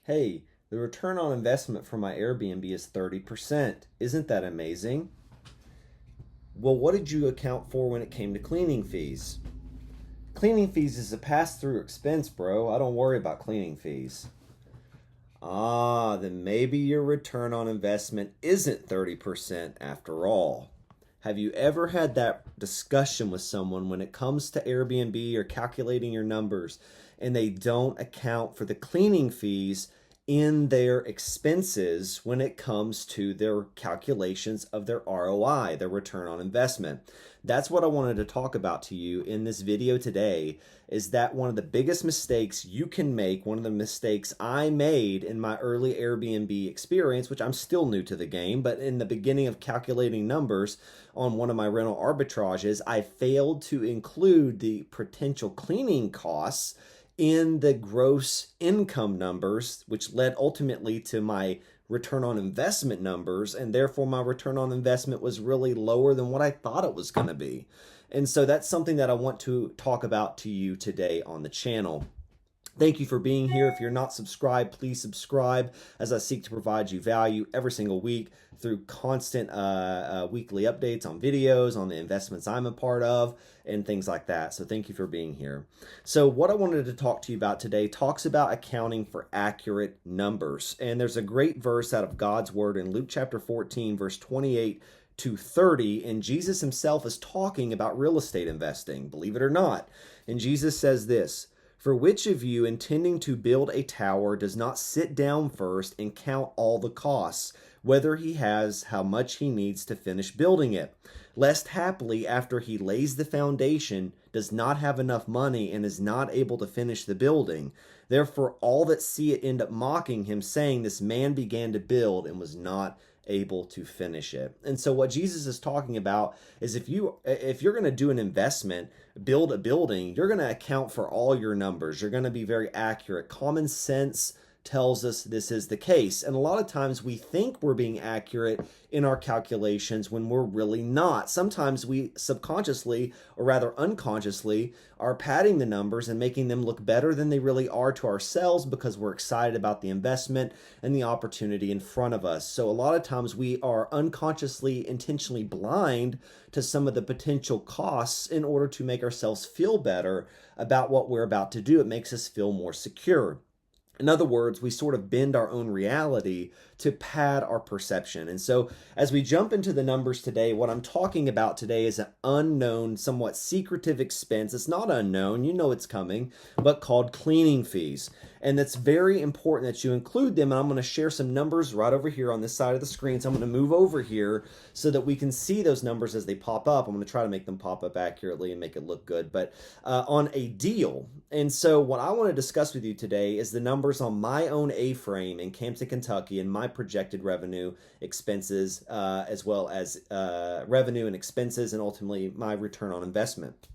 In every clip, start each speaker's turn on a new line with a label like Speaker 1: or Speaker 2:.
Speaker 1: Hey, the return on investment for my Airbnb is 30%. Isn't that amazing? Well, what did you account for when it came to cleaning fees? Cleaning fees is a pass through expense, bro. I don't worry about cleaning fees. Then maybe your return on investment isn't 30% after all. Have you ever had that discussion with someone when it comes to Airbnb or calculating your numbers and they don't account for the cleaning fees in their expenses when it comes to their calculations of their ROI, their return on investment? That's what I wanted to talk about to you in this video today, is that one of the biggest mistakes you can make, one of the mistakes I made in my early Airbnb experience, which I'm still new to the game, but in the beginning of calculating numbers on one of my rental arbitrages, I failed to include the potential cleaning costs in the gross income numbers, which led ultimately to my return on investment numbers, and therefore my return on investment was really lower than what I thought it was going to be. And so that's something that I want to talk about to you today on the channel. Thank you for being here. If you're not subscribed, please subscribe as I seek to provide you value every single week through constant weekly updates on videos, on the investments I'm a part of, and things like that. So thank you for being here. So what I wanted to talk to you about today talks about accounting for accurate numbers. And there's a great verse out of God's word in Luke chapter 14, verse 28 to 30, and Jesus himself is talking about real estate investing, believe it or not. And Jesus says this: "For which of you, intending to build a tower, does not sit down first and count all the costs, whether he has how much he needs to finish building it? Lest haply, after he lays the foundation, does not have enough money and is not able to finish the building. Therefore all that see it end up mocking him, saying, This man began to build and was not able to finish it." And so what Jesus is talking about is if you're going to do an investment, build a building, you're going to account for all your numbers. You're going to be very accurate. Common sense tells us this is the case. And a lot of times we think we're being accurate in our calculations when we're really not. Sometimes we subconsciously, or rather unconsciously, are padding the numbers and making them look better than they really are to ourselves because we're excited about the investment and the opportunity in front of us. So a lot of times we are unconsciously, intentionally blind to some of the potential costs in order to make ourselves feel better about what we're about to do. It makes us feel more secure. In other words, we sort of bend our own reality to pad our perception. And so as we jump into the numbers today, what I'm talking about today is an unknown, somewhat secretive expense. It's not unknown, you know it's coming, but called cleaning fees. And it's very important that you include them. And I'm going to share some numbers right over here on this side of the screen. So I'm going to move over here so that we can see those numbers as they pop up. I'm going to try to make them pop up accurately and make it look good, but on a deal. And so what I want to discuss with you today is the numbers on my own A-frame in Campton, Kentucky, and my projected revenue, expenses, as well as revenue and expenses, and ultimately my return on investment.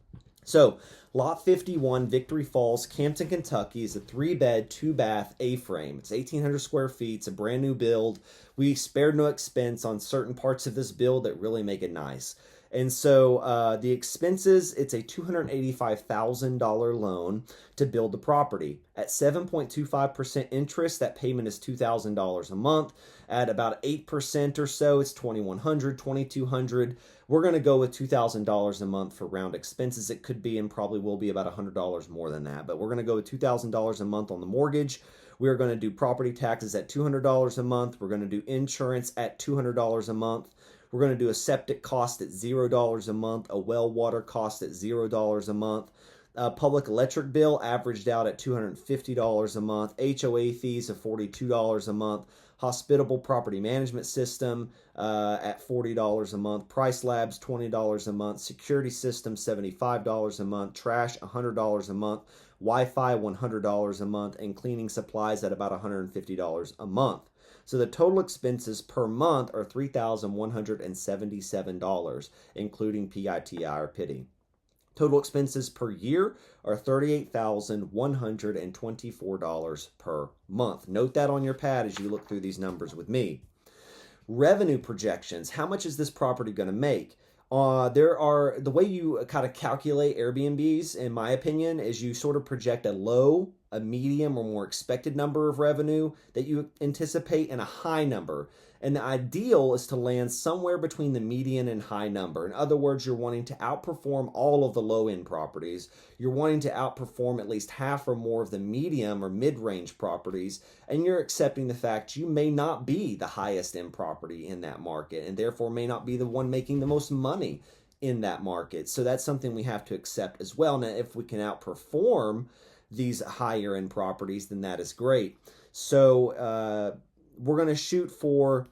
Speaker 1: So Lot 51, Victory Falls, Campton, Kentucky is a 3-bed, 2-bath A-frame. It's 1,800 square feet. It's a brand new build. We spared no expense on certain parts of this build that really make it nice. And so the expenses, it's a $285,000 loan to build the property. At 7.25% interest, that payment is $2,000 a month. At about 8% or so, it's $2,100, $2,200. We're going to go with $2,000 a month for round expenses. It could be and probably will be about $100 more than that, but we're going to go with $2,000 a month on the mortgage. We're going to do property taxes at $200 a month. We're going to do insurance at $200 a month. We're going to do a septic cost at $0 a month, a well water cost at $0 a month. Public electric bill averaged out at $250 a month. HOA fees of $42 a month. Hospitable property management system at $40 a month. Price labs $20 a month. Security system $75 a month. Trash $100 a month. Wi-Fi $100 a month. And cleaning supplies at about $150 a month. So the total expenses per month are $3,177, including PITI or PITI. Total expenses per year are $38,124 per month. Note that on your pad as you look through these numbers with me. Revenue projections. How much is this property going to make? The way you kind of calculate Airbnbs, in my opinion, is you sort of project a low a medium or more expected number of revenue that you anticipate, and a high number. And the ideal is to land somewhere between the median and high number. In other words, you're wanting to outperform all of the low-end properties. You're wanting to outperform at least half or more of the medium or mid-range properties. And you're accepting the fact you may not be the highest end property in that market, and therefore may not be the one making the most money in that market. So that's something we have to accept as well. Now, if we can outperform these higher end properties, then that is great. So we're going to shoot for,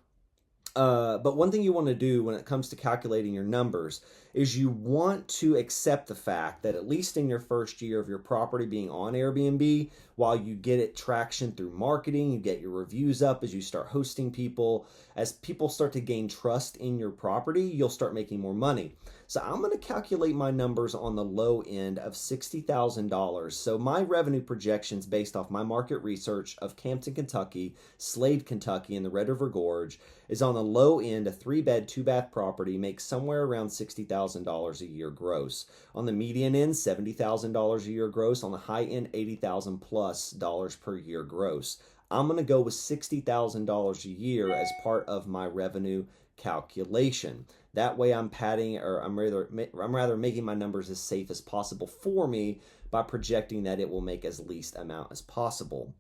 Speaker 1: but one thing you want to do when it comes to calculating your numbers is you want to accept the fact that at least in your first year of your property being on Airbnb, while you get it traction through marketing, you get your reviews up as you start hosting people, as people start to gain trust in your property, you'll start making more money. So I'm going to calculate my numbers on the low end of $60,000. So my revenue projections based off my market research of Campton, Kentucky, Slade, Kentucky, and the Red River Gorge is on the low end, a 3-bed, 2-bath property makes somewhere around $60,000 a year gross. On the median end, $70,000 a year gross. On the high end, $80,000 plus dollars per year gross. I'm going to go with $60,000 a year as part of my revenue calculation. That way I'm rather making my numbers as safe as possible for me by projecting that it will make as least amount as possible.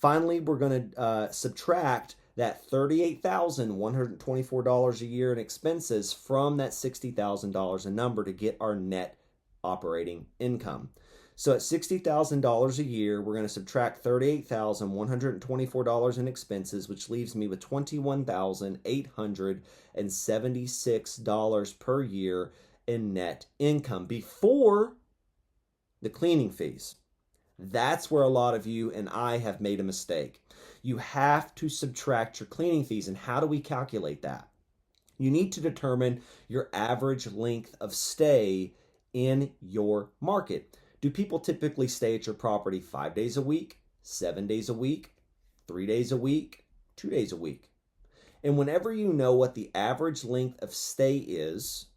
Speaker 1: Finally, we're going to subtract that $38,124 a year in expenses from that $60,000 a number to get our net operating income. So at $60,000 a year, we're going to subtract $38,124 in expenses, which leaves me with $21,876 per year in net income before the cleaning fees. That's where a lot of you and I have made a mistake. You have to subtract your cleaning fees. And how do we calculate that? You need to determine your average length of stay in your market. Do people typically stay at your property 5 days a week, 7 days a week, 3 days a week, 2 days a week? And whenever you know what the average length of stay is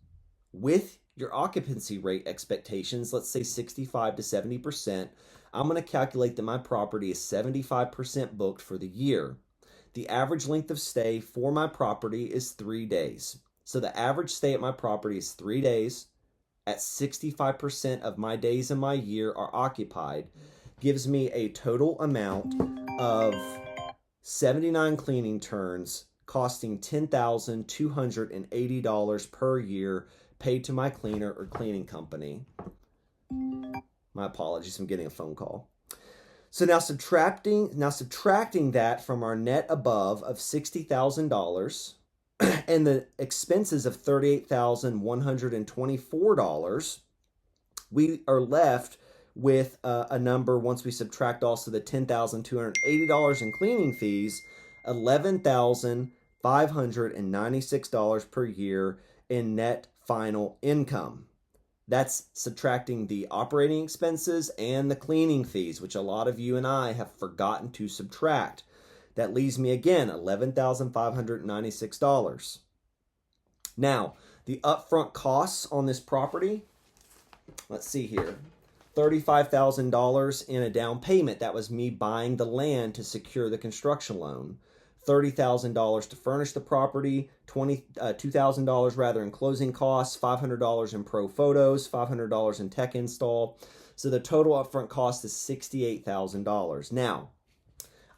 Speaker 1: with your occupancy rate expectations, let's say 65 to 70%, I'm going to calculate that my property is 75% booked for the year. The average length of stay for my property is 3 days. So the average stay at my property is 3 days. At 65% of my days in my year are occupied, gives me a total amount of 79 cleaning turns costing $10,280 per year paid to my cleaner or cleaning company. My apologies, I'm getting a phone call. So now subtracting that from our net above of $60,000 and the expenses of $38,124, we are left with a number, once we subtract also the $10,280 in cleaning fees, $11,596 per year in net final income. That's subtracting the operating expenses and the cleaning fees, which a lot of you and I have forgotten to subtract. That leaves me again $11,596. Now, the upfront costs on this property, let's see here, $35,000 in a down payment. That was me buying the land to secure the construction loan. $30,000 to furnish the property, $2,000 rather in closing costs, $500 in pro photos, $500 in tech install. So the total upfront cost is $68,000. Now,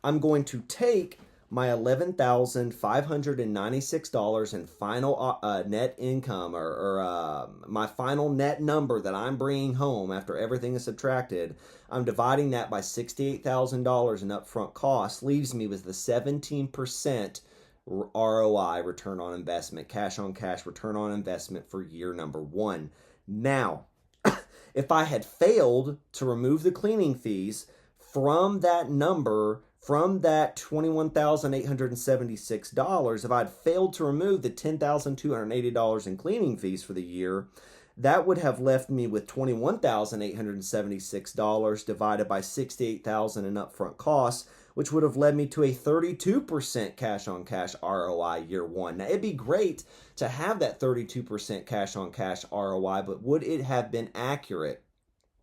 Speaker 1: I'm going to take my $11,596 in final net income, or my final net number that I'm bringing home after everything is subtracted. I'm dividing that by $68,000 in upfront costs, leaves me with the 17% ROI, return on investment, cash on cash return on investment for year number one. Now, if I had failed to remove the cleaning fees from that number, from that $21,876, if I'd failed to remove the $10,280 in cleaning fees for the year, that would have left me with $21,876 divided by $68,000 in upfront costs, which would have led me to a 32% cash on cash ROI year one. Now, it'd be great to have that 32% cash on cash ROI, but would it have been accurate?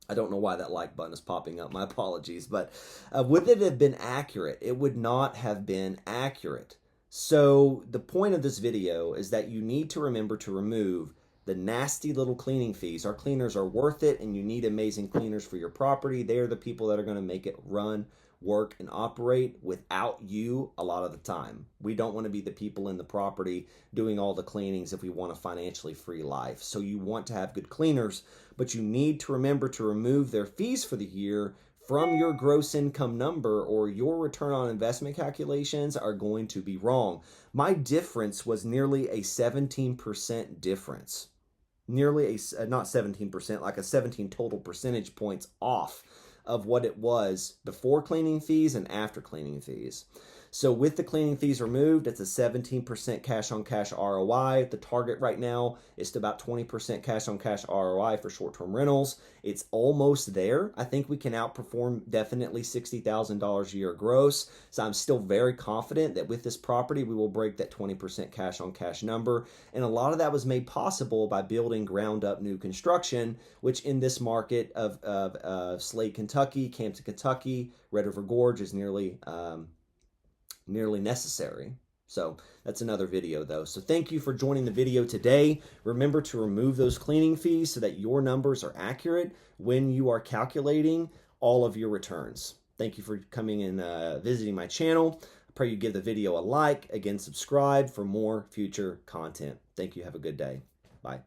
Speaker 1: I don't know why that like button is popping up. My apologies. But would it have been accurate? It would not have been accurate. So the point of this video is that you need to remember to remove the nasty little cleaning fees. Our cleaners are worth it, and you need amazing cleaners for your property. They are the people that are going to make it run, work, and operate without you a lot of the time. We don't want to be the people in the property doing all the cleanings if we want a financially free life. So you want to have good cleaners, but you need to remember to remove their fees for the year from your gross income number, or your return on investment calculations are going to be wrong. My difference was nearly a 17% difference. Nearly a, not 17%, like a 17 total percentage points off of what it was before cleaning fees and after cleaning fees. So with the cleaning fees removed, it's a 17% cash on cash ROI. The target right now is to about 20% cash on cash ROI for short-term rentals. It's almost there. I think we can outperform definitely $60,000 a year gross. So I'm still very confident that with this property, we will break that 20% cash on cash number. And a lot of that was made possible by building ground up new construction, which in this market of Slade, Kentucky, Campton, Kentucky, Red River Gorge is nearly necessary. So that's another video though. So thank you for joining the video today. Remember to remove those cleaning fees so that your numbers are accurate when you are calculating all of your returns. Thank you for coming and visiting my channel. I pray you give the video a like. Again, subscribe for more future content. Thank you. Have a good day. Bye.